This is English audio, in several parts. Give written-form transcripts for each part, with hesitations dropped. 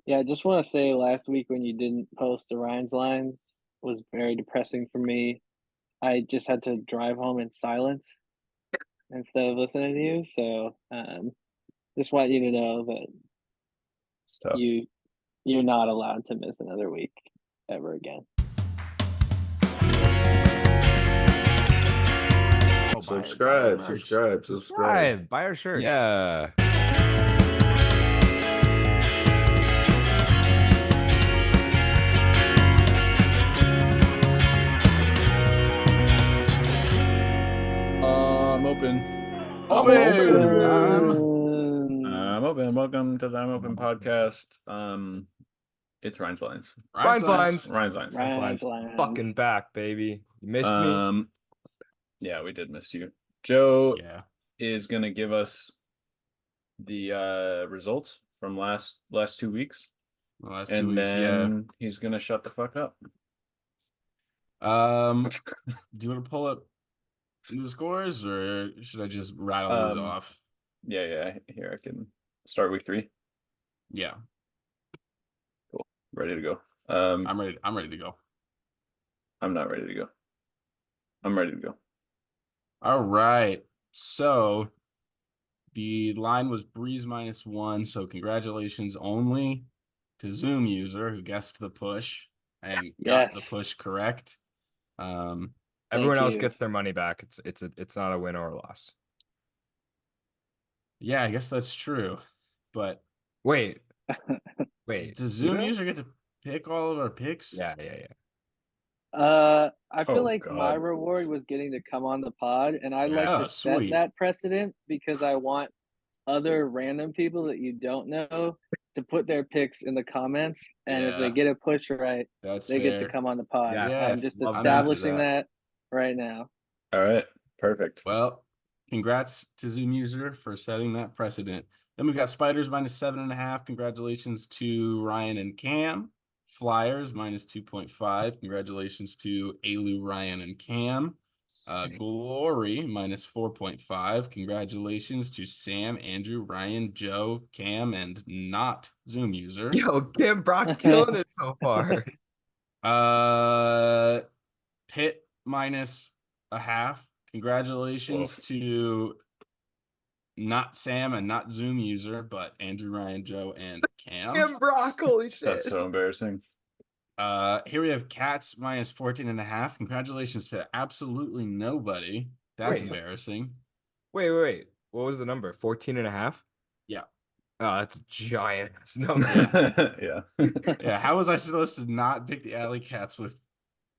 Yeah, I just want to say last week when you didn't post the Ryan's lines was very depressing for me. I just had to drive home in silence instead of listening to you. So, just want you to know that It's tough. you you're not allowed to miss another week ever again. Oh, buy our Subscribe, merch. subscribe, subscribe. Buy our shirts. Yeah. I'm open. Open! I'm open. Welcome to the I'm Open podcast. It's Ryan's Lines. Ryan's lines. Ryan's Lines. Ryan's Fucking lines. back, baby. You missed me. Yeah, we did miss you. Joe Yeah. is gonna give us the results from last 2 weeks, The last and 2 weeks, then he's gonna shut the fuck up. Do you want to pull up the scores, or should I just rattle these off? Yeah. Here, I can start week 3. Yeah. Cool. Ready to go. I'm ready to go. I'm not ready to go. I'm ready to go. All right. So the line was Breeze -1. So congratulations only to Zoom user who guessed the push and got the Yes. push correct. Everyone else you. gets their money back. It's not a win or a loss. Yeah, I guess that's true. But Wait. does Zoom user get to pick all of our picks? Yeah. I feel Oh, like my God. reward was getting to come on the pod, and I'd like Oh, to set sweet. that precedent because I want other random people that you don't know to put their picks in the comments, and if they Yeah. get a push right, That's they get to fair. come on the pod. Yeah, I'm just love that. establishing that right now. All right. Perfect. Well, congrats to Zoom user for setting that precedent. Then we've got Spiders -7.5. Congratulations to Ryan and Cam. Flyers -2.5. Congratulations to Alu, Ryan, and Cam. Glory -4.5. Congratulations to Sam, Andrew, Ryan, Joe, Cam, and not Zoom user. Yo, Kim Brock killing it so far. Pitt -0.5. Congratulations to not Sam and not Zoom user, but Andrew, Ryan, Joe, and Cam. Kim Brock, holy shit. That's so embarrassing. Here we have Cats -14.5. Congratulations to absolutely nobody. That's Wait. embarrassing. Wait. What was the number? 14.5? Yeah. Oh, that's a giant number. Yeah. Yeah. How was I supposed to not pick the Alley Cats with?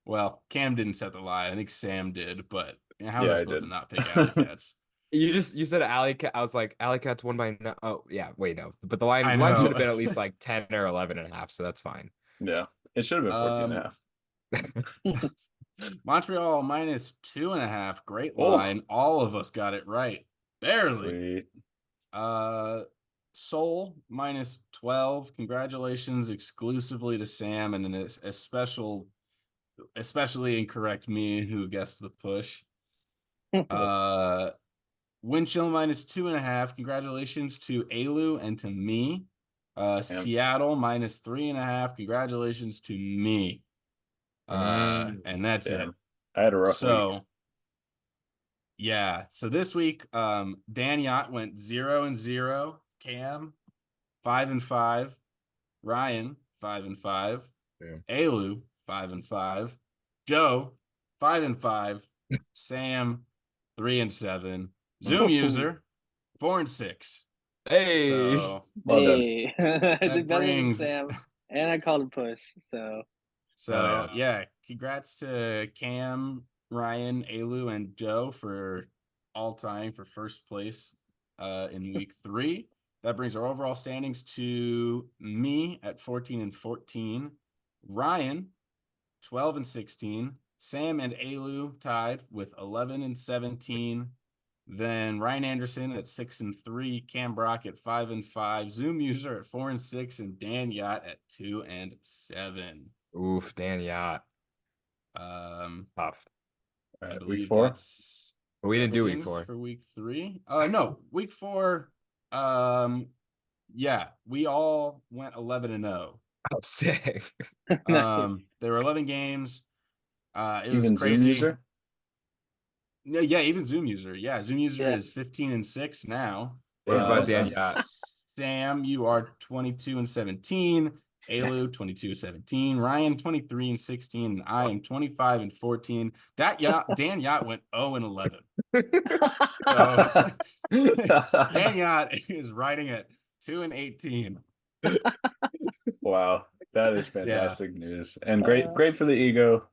Well, Cam didn't set the line. I think Sam did, but how was I supposed to not pick Alley Cats? You said Alley Cat. I was like, Alley Cat's won by no. Oh, yeah. Wait, no. But the line should have been at least like 10 or 11.5, so that's fine. Yeah. It should have been 14.5. Montreal -2.5. Great line. All of us got it right. Barely. Sweet. Seoul -12. Congratulations exclusively to Sam and especially incorrect me who guessed the push. Windchill -2.5. Congratulations to Alu and to me. Seattle -3.5. Congratulations to me. And that's it. I had a rough week. Yeah. So this week, Dan Yacht went 0-0. Cam 5-5. Ryan 5-5. Alu 5-5. Joe 5-5. Sam 3-7. Zoom user 4-6. Hey. So, hey. I did better than brings- Sam, and I called a push. So yeah, congrats to Cam, Ryan, Alu, and Joe for all tying for first place in week 3. That brings our overall standings to me at 14-14, Ryan 12-16, Sam and Alu tied with 11-17. Then Ryan Anderson at 6-3, Cam Brock at 5-5, Zoom user at 4-6, and Dan Yacht at 2-7. Oof, Dan Yacht. Tough. I believe week 4. But we didn't do week 4 for week 3. No, week 4. yeah, we all went 11-0. Oh, sick. Nice. There were 11 games. It was Even Zoom crazy. user? No, yeah, even Zoom user. Yeah, Zoom user Yeah. is 15-6 now. What about Dan Nice. Yacht? Sam, you are 22-17. Alu 22-17. Ryan 23-16. And I am 25-14. Dan Yacht went 0-11. So Dan Yacht is riding at 2-18. Wow, that is Yeah. fantastic news. And great for the ego.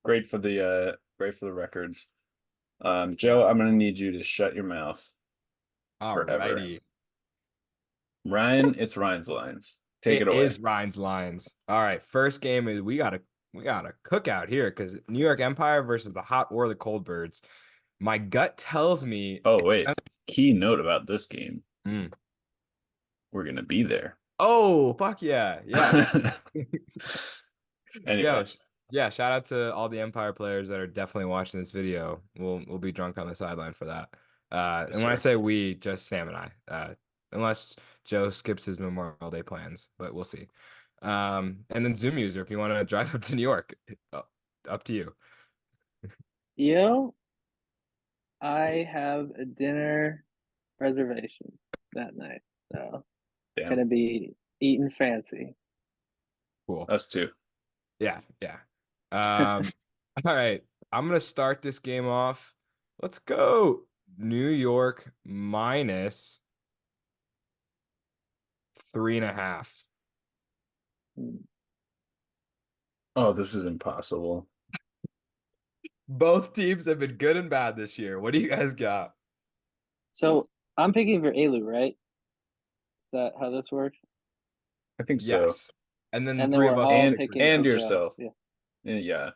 Great for the records. Joe, I'm gonna need you to shut your mouth forever. Alrighty. Ryan, it's Ryan's lines. Take it away. It is RINE'S lines. All right. First game is we got a cookout here because New York Empire versus the Hot or the Cold Birds. My gut tells me. Oh, wait. Key note about this game. Mm. We're gonna be there. Oh, fuck yeah. Yeah. Anyway. Yeah, shout out to all the Empire players that are definitely watching this video. We'll be drunk on the sideline for that. Yes, and when I sir. say we, just Sam and I. Unless Joe skips his Memorial Day plans, but we'll see. And then Zoom user, if you want to drive up to New York, up to you. I have a dinner reservation that night, so Damn. gonna be eating fancy. Cool. Us too. Yeah. All right. I'm gonna start this game off. Let's go New York minus 3.5. Oh, this is impossible. Both teams have been good and bad this year. What do you guys got? So I'm picking for Alu, right? Is that how this works? I think so. Yes. And then And the then three we're of us all will pick picking and for Joe. yourself. Yeah. Yeah.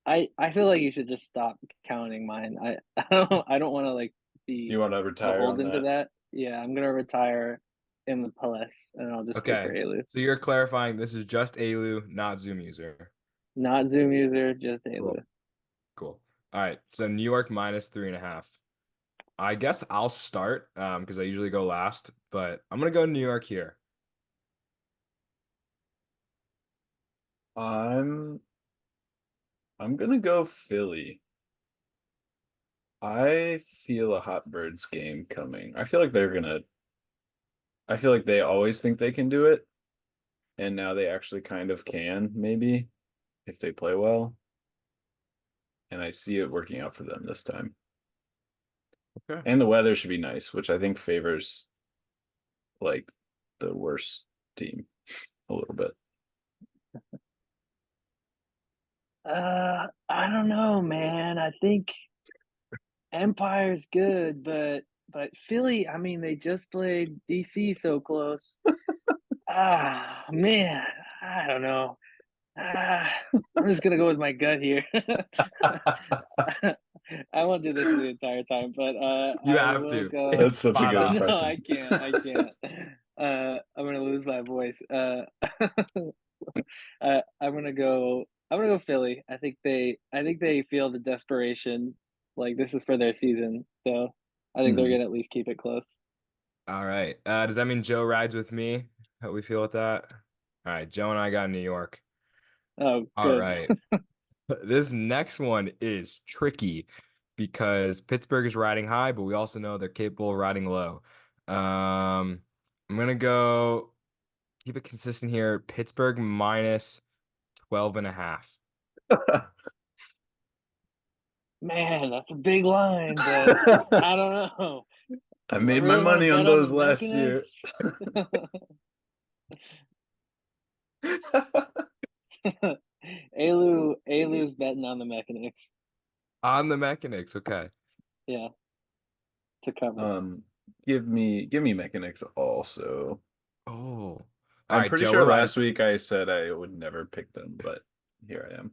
I feel like you should just stop counting mine. I don't want to like be You want to retire on beholden to that. Yeah, I'm gonna retire in the Palace and I'll just pick for Okay. Alu. So you're clarifying this is just Alu, not Zoom user. Not Zoom user, just Alu. Cool. All right. So New York minus 3.5. I guess I'll start because I usually go last, but I'm gonna go New York here. I'm gonna go Philly. I feel a Hot Birds game coming. I feel like they always think they can do it, and now they actually kind of can, maybe, if they play well. And I see it working out for them this time. Okay. And the weather should be nice, which I think favors like the worst team a little bit. I don't know, man. I think Empire's good, but Philly, I mean, they just played DC so close. Man, I don't know. I'm just gonna go with my gut here. I won't do this the entire time, but You I have will to. go. That's such a Spot good on. No, impression. I can't. I'm gonna lose my voice. I'm gonna go. I'm gonna go Philly. I think they feel the desperation, like this is for their season. So I think they're gonna at least keep it close. All right. Does that mean Joe rides with me? How we feel with that? All right. Joe and I got New York. Oh, All good. right. This next one is tricky because Pittsburgh is riding high, but we also know they're capable of riding low. I'm gonna go keep it consistent here. Pittsburgh minus 12.5. Man, that's a big line, but I don't know. I Do I made my really want to money on bet on the those last year. Alu's betting on the mechanics. On the mechanics, okay. Yeah, to cover. Give me mechanics also. Oh. I'm pretty sure last week I said I would never pick them, but here I am.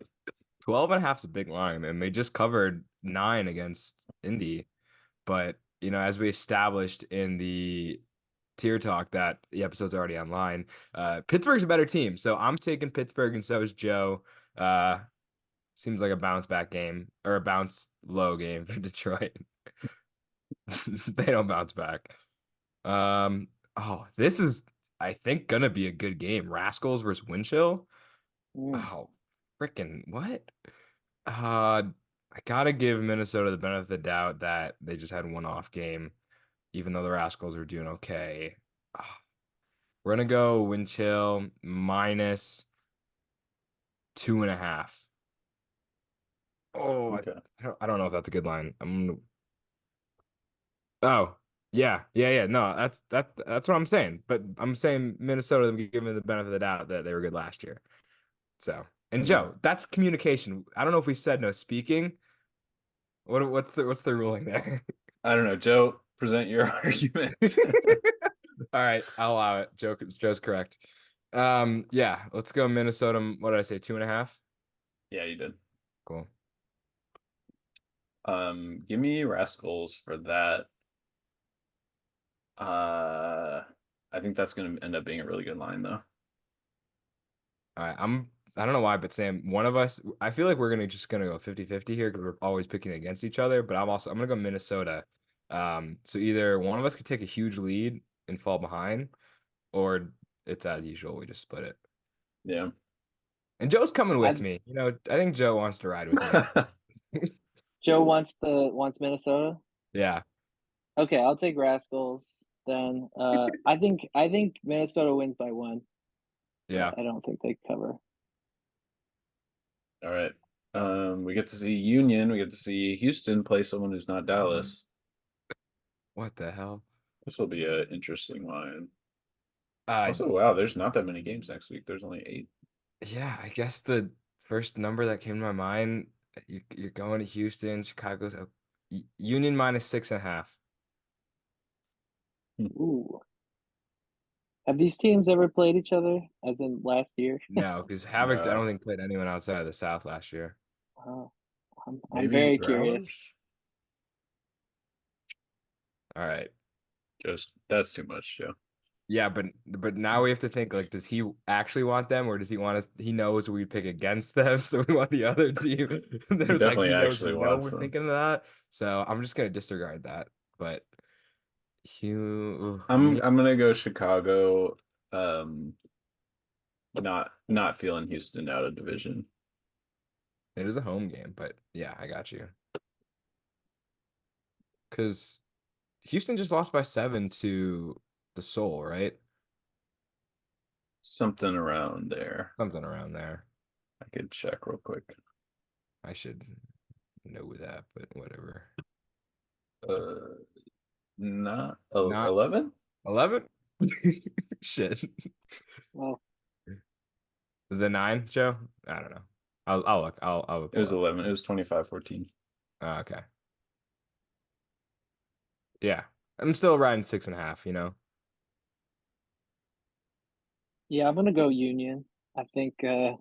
12.5 is a big line, and they just covered 9 against Indy. But, as we established in the tier talk that the episode's already online, Pittsburgh's a better team. So I'm taking Pittsburgh, and so is Joe. Seems like a bounce back game or a bounce low game for Detroit. They don't bounce back. Oh, this is, I think, gonna be a good game. Rascals versus Windchill. Mm. Oh, freaking what? I gotta give Minnesota the benefit of the doubt that they just had one off game, even though the Rascals are doing okay. Ah, we're gonna go wind chill minus 2.5. Oh, Okay. I don't know if that's a good line. Oh, yeah. No, that's what I'm saying. But I'm saying Minnesota, give me the benefit of the doubt that they were good last year. So, and Okay. Joe, that's communication. I don't know if we said no speaking. What's the ruling there? I don't know. Joe, present your argument. All right, I'll allow it. Joe's correct. Yeah, let's go Minnesota. What did I say? 2.5? Yeah, you did. Cool. Give me Rascals for that. I think that's gonna end up being a really good line though. All right, I don't know why, but Sam, one of us, I feel like we're just gonna go 50-50 here because we're always picking against each other, but I'm gonna go Minnesota. So either one of us could take a huge lead and fall behind, or it's as usual, we just split it. Yeah. And Joe's coming with I me. I think Joe wants to ride with me. Joe wants Minnesota. Yeah. Okay, I'll take Rascals then. I think Minnesota wins by 1, Yeah. but I don't think they cover. All right. We get to see Union. We get to see Houston play someone who's not Dallas. What the hell? This will be an interesting line. Uh, Also, wow, there's not that many games next week. There's only 8. yeah, I guess the first number that came to my mind, you're going to Houston, Chicago's Union minus 6.5. Ooh. Have these teams ever played each other, as in last year? No, because Havoc, I don't think played anyone outside of the South last year. Oh, I'm Maybe very Growlers? curious. All right. Just that's too much, Joe. Yeah, but now we have to think like, does he actually want them, or does he want us? He knows we pick against them, so we want the other team. And then He it's like definitely he knows actually we know wants we're them. thinking of that. So I'm just gonna disregard that. But I'm Union, gonna go Chicago. Not feeling Houston out of division. it is a home game, but yeah, I got you. Because Houston just lost by 7 to the Soul, right? Something around there. Something around there. I could check real quick. I should know that, but whatever. Not Not 11? 11? Shit. Well, Is it 9, Joe? I don't know. I'll look. I'll It was pull up. 11. It was 25-14. Okay. Yeah. I'm still riding 6.5. yeah, I'm gonna go Union. I think I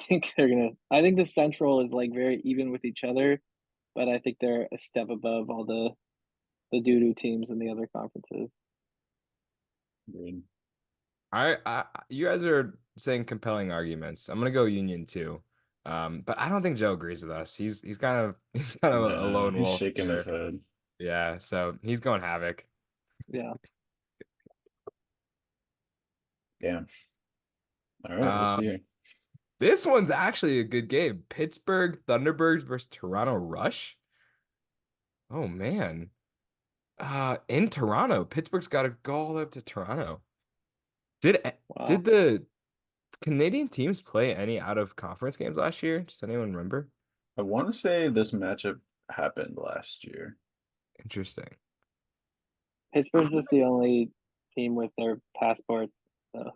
think the Central is like very even with each other, but I think they're a step above all the doo-doo teams in the other conferences. Agreed. You guys are saying compelling arguments. I'm gonna go Union too. But I don't think Joe agrees with us. He's kind of a No, lone he's wolf shaking his here. head. Yeah, so he's going Havoc. Yeah. Yeah. All right, we'll see. This one's actually a good game. Pittsburgh Thunderbirds versus Toronto Rush. Oh man. In Toronto, Pittsburgh's got to go all the way up to Toronto. Did Wow. did the Canadian teams play any out of conference games last year? Does anyone remember? I want to say this matchup happened last year. Interesting. Pittsburgh's just the only team with their passports. So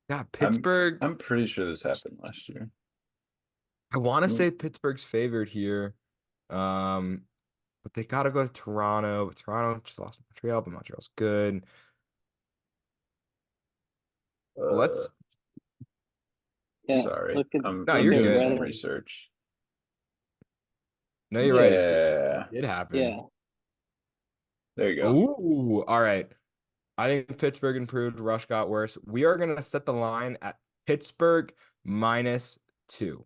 Yeah, Pittsburgh. I'm pretty sure this happened last year. I want to Mm, say Pittsburgh's favored here. Um, but they got to go to Toronto. But Toronto just lost to Montreal, but Montreal's good. Well, Uh, yeah, sorry. No, look you're I'm at doing some good. Reddit. research. No, you're right. Yeah. It did happen. Yeah. There you go. Ooh, all right. I think Pittsburgh improved. Rush got worse. We are going to set the line at Pittsburgh minus 2.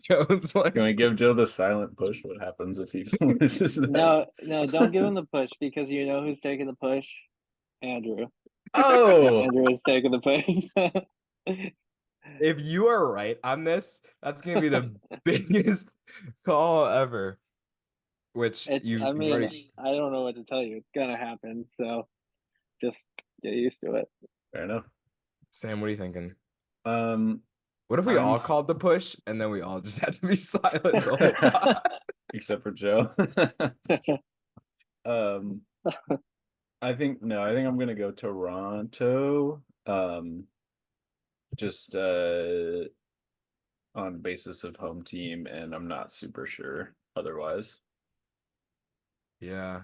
Joe's like, Can we give Joe the silent push? What happens if he misses that? No, don't give him the push because you know who's taking the push? Andrew. Oh, Andrew is taking the push. if you are right on this, that's gonna be the biggest call ever. Which I you've mean, already. I don't know what to tell you. It's gonna happen, so just get used to it. fair enough. Sam, what are you thinking? Um, What if we all I'm- called the push and then we all just had to be silent the whole pod? except for Joe. um, I think I'm gonna go Toronto. Just on basis of home team, and I'm not super sure otherwise. Yeah.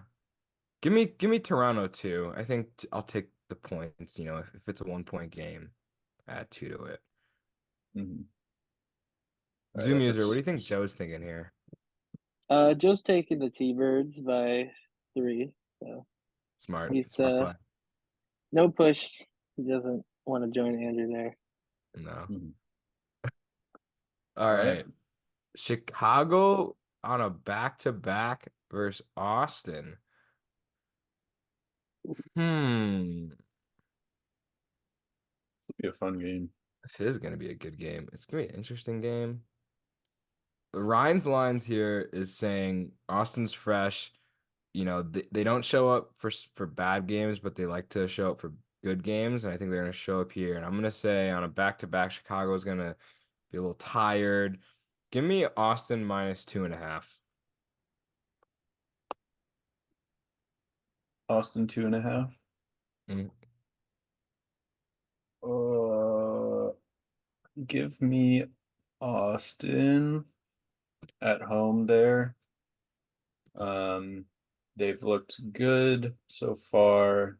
Give me Toronto too. I think I'll take the points, if it's a 1 point game, add 2 to it. Mhm. All right, Zoom that user, what do puts- you think Joe's thinking here? Joe's taking the T-Birds by 3. So Smart he's play. no push. He doesn't want to join Andrew there. No. Mhm. All right. right. Chicago on a back-to-back versus Austin. Be a fun game. This is going to be a good game. It's going to be an interesting game. Ryan's lines here is saying Austin's fresh. They don't show up for bad games, but they like to show up for good games, and I think they're going to show up here. And I'm going to say on a back-to-back, Chicago is going to be a little tired. Give me Austin minus 2.5. Austin 2.5. Mm. Give me Austin at home there. They've looked good so far.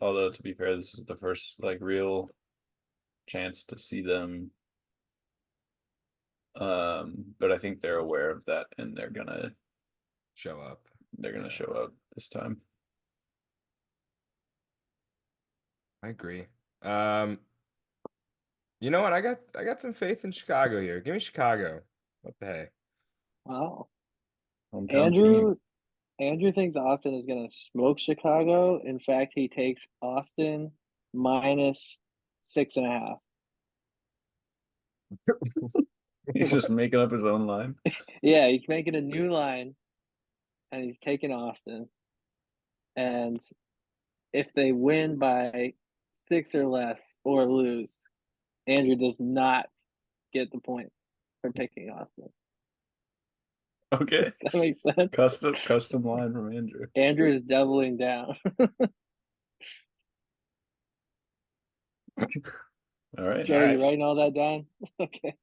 Although to be fair, this is the first real chance to see them. But I think they're aware of that and they're gonna Show up. They're gonna show up this time. I agree. You know what? I got some faith in Chicago here. Give me Chicago. What the heck? Wow. Hometown team. Andrew thinks Austin is going to smoke Chicago. In fact, he takes Austin minus 6.5. He's just making up his own line. Yeah, he's making a new line, and he's taking Austin. And if they win by 6 or less or lose, Andrew does not get the point for picking Austin. Okay. Does that make sense? Custom line from Andrew. Andrew is doubling down. All right. Joe, you writing all that down? Okay.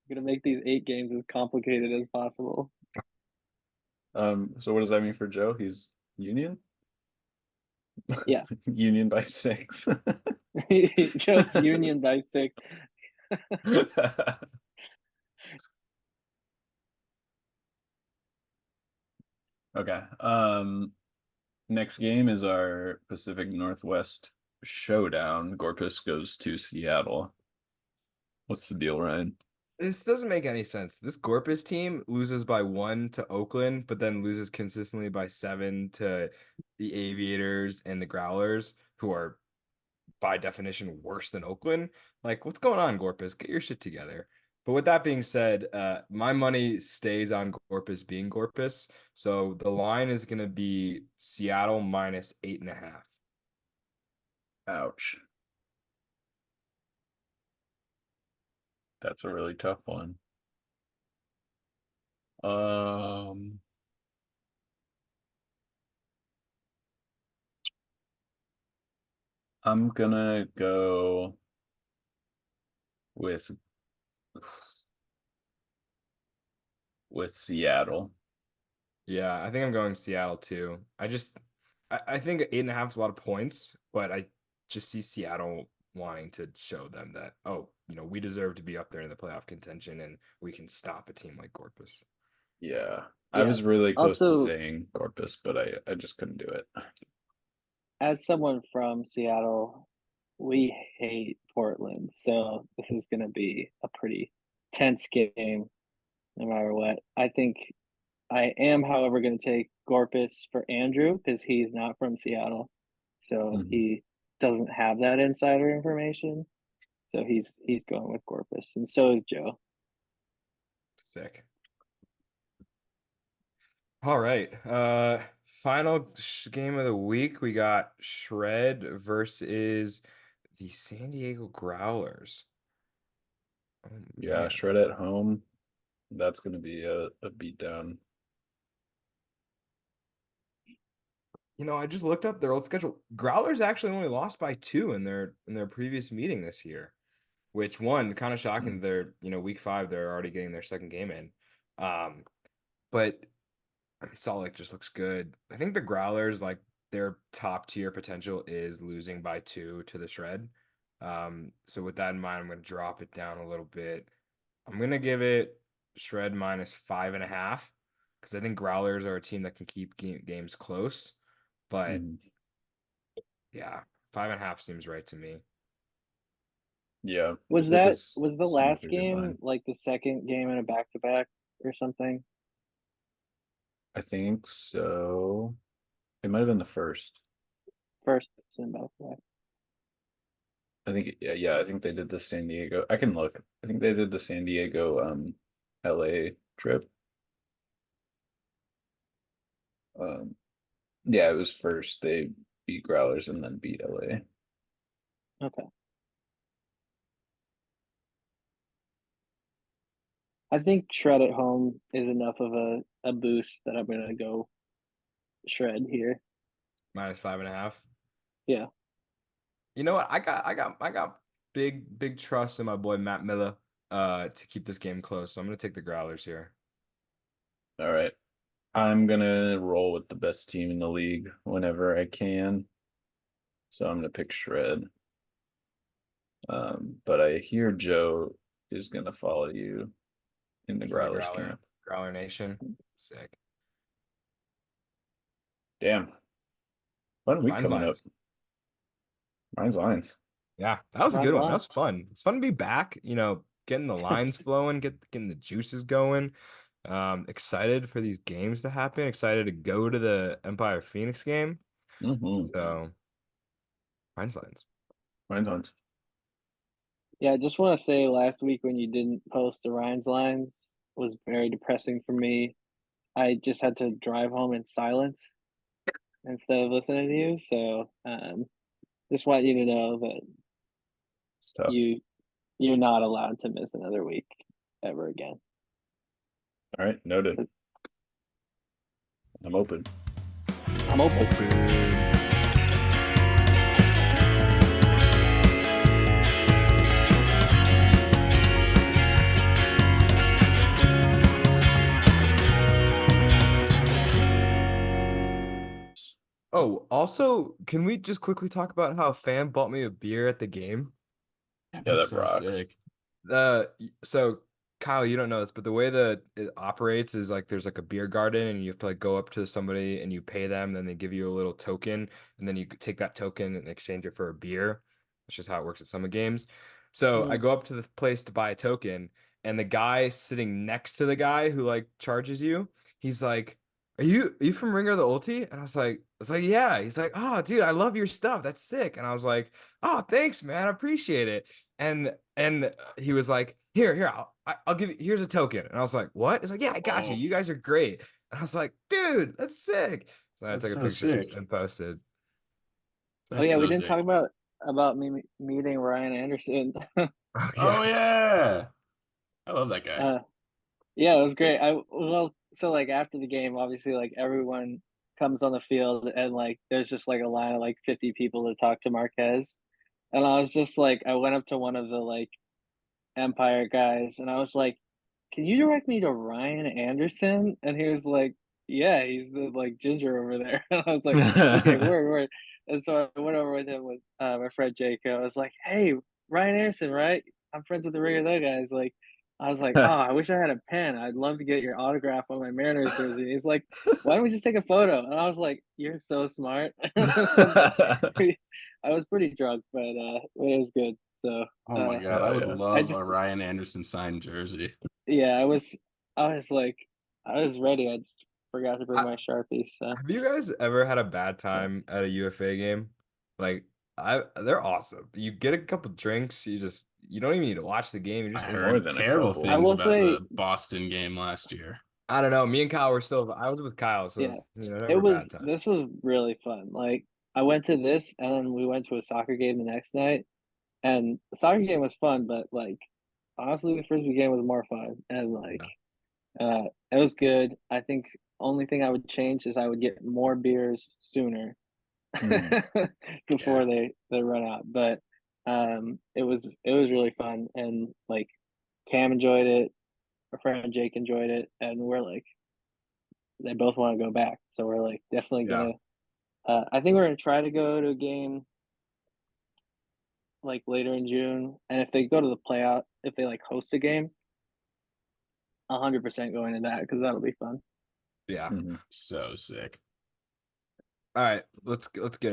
I'm gonna make these 8 games as complicated as possible. So what does that mean for Joe? He's Union? Yeah. Union by 6. Joe's Union by 6. Okay. Next game is our Pacific Northwest showdown. Gorpus goes to Seattle. What's the deal, Ryan? This doesn't make any sense. This Gorpus team loses by 1 to Oakland, but then loses consistently by 7 to the Aviators and the Growlers, who are by definition worse than Oakland. Like, what's going on, Gorpus? Get your shit together. But with that being said, my money stays on Gorpus being Gorpus. So the line is going to be Seattle minus 8.5. Ouch. That's a really tough one. I'm gonna go with Seattle. Yeah, I think I'm going Seattle too. I think 8.5 is a lot of points, but I just see Seattle wanting to show them that, we deserve to be up there in the playoff contention and we can stop a team like Corpus. Yeah. I was really close to saying Corpus, but I just couldn't do it. As someone from Seattle, we hate Portland, so this is gonna be a pretty tense game no matter what. I think I am, however, gonna take Gorpus for Andrew because he's not from Seattle, so Mhm. he doesn't have that insider information. So he's going with Gorpus, and so is Joe. Sick. All right. Final game of the week. We got Shred versus the San Diego Growlers. Oh Yeah, man. Shred at home. That's going to be a beatdown. You know, I just looked up their old schedule. Growlers actually only lost by 2 in their previous meeting this year, which one kind of shocking. They're, week 5, they're already getting their second game in. But Salt Lake just looks good. I think the Growlers, like their top tier potential is losing by 2 to the Shred. So with that in mind, I'm going to drop it down a little bit. I'm going to give it Shred minus 5.5 because I think Growlers are a team that can keep games close. But Mhm. yeah, 5.5 seems right to me. Yeah. Was with the this last significant game line. like the second game in a back-to-back or something? I think so. It might have been the first. First in back-to-back. I think yeah, I think they did the San Diego. I can look. I think they did the San Diego LA trip. Yeah, it was first. They beat Growlers and then beat LA. Okay. I think Shred at home is enough of a boost that I'm gonna go Shred here. Minus 5.5. Yeah. You know what? I got big trust in my boy Matt Miller to keep this game close. So I'm gonna take the Growlers here. All right. I'm gonna roll with the best team in the league whenever I can. So I'm gonna pick Shred. But I hear Joe is gonna follow you in the To the Growlers camp. Growler Nation. Sick. Damn. Fun week Rines coming up. Lines. Rines Lines. Yeah, that was a Right good one. That line. was fun. It's fun to be back, getting the lines flowing, getting the juices going. Excited for these games to happen. Excited to go to the Empire Phoenix game. Mm-hmm. So, Rines Lines. Rines Lines. Yeah, I just want to say last week when you didn't post the RINE'S lines was very depressing for me. I just had to drive home in silence instead of listening to you. So just want you to know that It's tough. you're not allowed to miss another week ever again. All right, noted. I'm open. I'm open. Oh, also, can we just quickly talk about how a fan bought me a beer at the game? Yeah, That's that so rocks. sick. So Kyle, you don't know this, but the way that it operates is like there's like a beer garden and you have to like go up to somebody and you pay them, then they give you a little token, and then you take that token and exchange it for a beer. That's just how it works at some games. So I go up to the place to buy a token, and the guy sitting next to the guy who like charges you, he's like, are you from Ringer the Ulti? And I was like, yeah. He's like, oh, dude, I love your stuff. That's sick. And I was like, oh, thanks, man. I appreciate it. And he was like, here, I'll give you, here's a token. And I was like, what? He's like, yeah, I got you. Oh, You guys are great. And I was like, dude, that's sick. So I that's took a so picture sick. and posted. Oh That's yeah, we so didn't sick. talk about me meeting Ryan Anderson. Oh, Oh yeah. yeah. I love that guy. Yeah, it was great. So like after the game, obviously like everyone comes on the field and like there's just like a line of like 50 people to talk to Marquez. And I was just like I went up to one of the like Empire guys and I was like, "Can you direct me to Ryan Anderson?" And he was like, "Yeah, he's the like ginger over there." And I was like, "Okay, word." And so I went over with him with my friend Jake. I was like, "Hey, Ryan Anderson, right? I'm friends with the Ring of the guys." Like, I was like, "Oh, I wish I had a pen. I'd love to get your autograph on my Mariners jersey." And he's like, "Why don't we just take a photo?" And I was like, "You're so smart." I was pretty drunk, but it was good. So Oh my god, Hell I would yeah. love just a Ryan Anderson signed jersey. yeah, I was like I was ready. I just forgot to bring I- my Sharpie. So Have you guys ever had a bad time at a UFA game? Like they're awesome. You get a couple drinks, you don't even need to watch the game. You I just More heard than a terrible couple. I things will about say, the Boston game last year. I don't know. Me and Kyle were still. I was with Kyle, so yeah, it's, never a bad time. this was really fun. Like I went to this and then we went to a soccer game the next night. And the soccer game was fun, but like honestly the frisbee game was more fun. And like Yeah. it was good. I think only thing I would change is I would get more beers sooner Mhm. before Yeah. they run out. But it was really fun and like Cam enjoyed it, our friend Jake enjoyed it, and we're like they both want to go back. So we're like definitely Yeah. gonna I think we're gonna try to go to a game like later in June. And if they go to the playoff, if they like host a game, 100% going to that because that'll be fun. Yeah. Mhm. So sick. All right. Let's get into it.